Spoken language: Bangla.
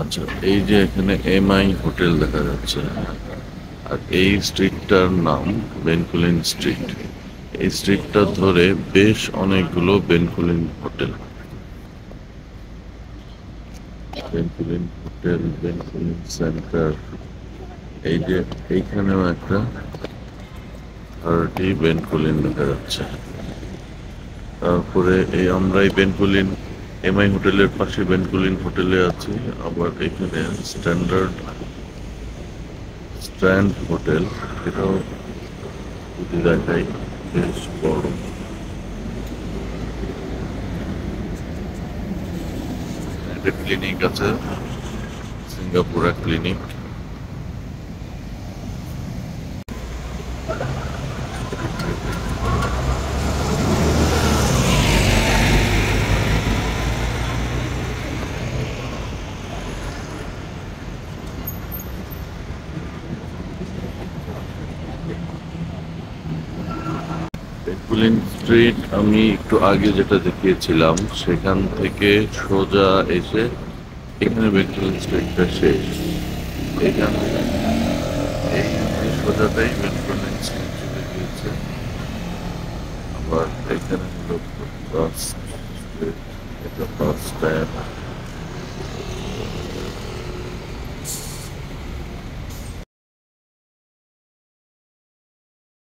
আচ্ছা, এই যে এখানে এমআই হোটেল দেখা যাচ্ছে, আর এই স্ট্রিটটার নাম বেনকুলিন স্ট্রিট। এই স্ট্রিটটা ধরে বেশ অনেকগুলো বেনকুলিন হোটেল। বেনকুলিন হোটেল, বেনকুলিন সেন্টার, এই যে এইখানেও একটা থার্টি বেনকুলিন দেখা যাচ্ছে। তারপরে আমরা এই বেনকুলিন এমআই হোটেলের পাশে বেনকুলিন হোটেলে আছি। আবার এখানে স্ট্যান্ড হোটেল, এটাও যদি দেখাই বেশ বড়। একটা ক্লিনিক আছে, সিঙ্গাপুরা ক্লিনিক। বেনকুলিন স্ট্রিট আমি একটু আগে যেটা দেখিয়েছিলাম সেখান থেকে সোজা এসে এখানে বেনকুলিন স্ট্রিটটা শেষ। এখানে এই সোজাটাই বেনকুলিন স্ট্রিট চলে গিয়েছে। আবার এখানে হলো বাস স্ট্রিট, এটা বাস স্ট্যান্ড।